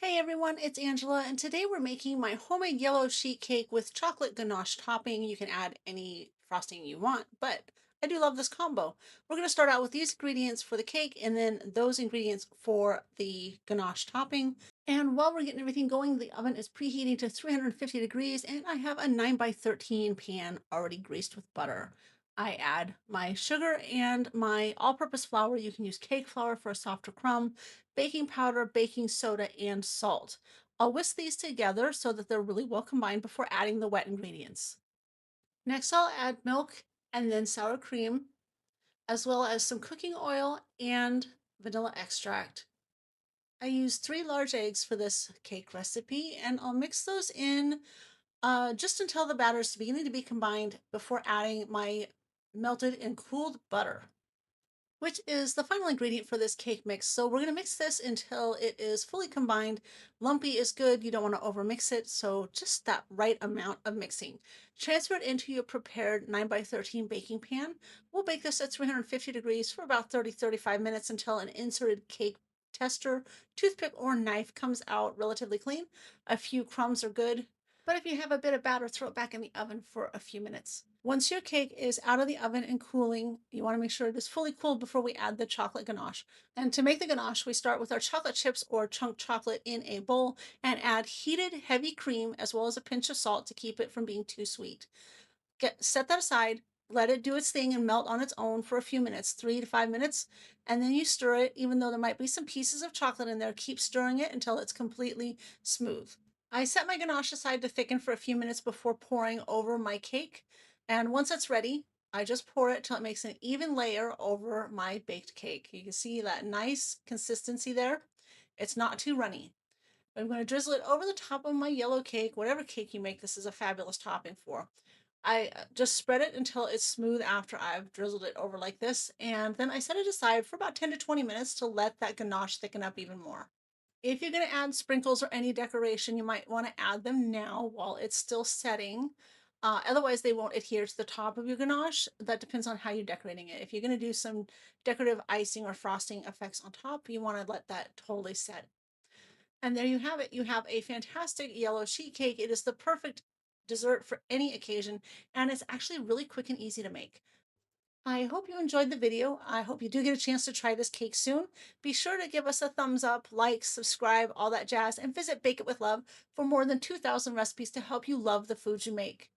Hey everyone, it's Angela, and today we're making my homemade yellow sheet cake with chocolate ganache topping. You can add any frosting you want, but I do love this combo. We're going to start out with these ingredients for the cake and then those ingredients for the ganache topping. And while we're getting everything going, the oven is preheating to 350 degrees, and I have a 9 by 13 pan already greased with butter. I add my sugar and my all-purpose flour. You can use cake flour for a softer crumb, baking powder, baking soda, and salt. I'll whisk these together so that they're really well combined before adding the wet ingredients. Next, I'll add milk and then sour cream, as well as some cooking oil and vanilla extract. I use 3 large eggs for this cake recipe, and I'll mix those in just until the batter is beginning to be combined before adding my melted and cooled butter, which is the final ingredient for this cake mix. So we're going to mix this until it is fully combined. Lumpy is good. You don't want to overmix it. So just that right amount of mixing. Transfer it into your prepared 9 by 13 baking pan. We'll bake this at 350 degrees for about 30-35 minutes until an inserted cake tester, toothpick, or knife comes out relatively clean. A few crumbs are good, but if you have a bit of batter, throw it back in the oven for a few minutes. Once your cake is out of the oven and cooling, you want to make sure it is fully cooled before we add the chocolate ganache. And to make the ganache, we start with our chocolate chips or chunk chocolate in a bowl and add heated heavy cream as well as a pinch of salt to keep it from being too sweet. Set that aside, let it do its thing and melt on its own for a few minutes, 3 to 5 minutes, and then you stir it. Even though there might be some pieces of chocolate in there, keep stirring it until it's completely smooth. I set my ganache aside to thicken for a few minutes before pouring over my cake. And once it's ready, I just pour it till it makes an even layer over my baked cake. You can see that nice consistency there. It's not too runny. I'm going to drizzle it over the top of my yellow cake. Whatever cake you make, this is a fabulous topping for. I just spread it until it's smooth after I've drizzled it over like this, and then I set it aside for about 10 to 20 minutes to let that ganache thicken up even more. If you're going to add sprinkles or any decoration, you might want to add them now while it's still setting. Otherwise, they won't adhere to the top of your ganache. That depends on how you're decorating it. If you're going to do some decorative icing or frosting effects on top, you want to let that totally set. And there you have it. You have a fantastic yellow sheet cake. It is the perfect dessert for any occasion, and it's actually really quick and easy to make. I hope you enjoyed the video. I hope you do get a chance to try this cake soon. Be sure to give us a thumbs up, like, subscribe, all that jazz, and visit Bake It with Love for more than 2,000 recipes to help you love the foods you make.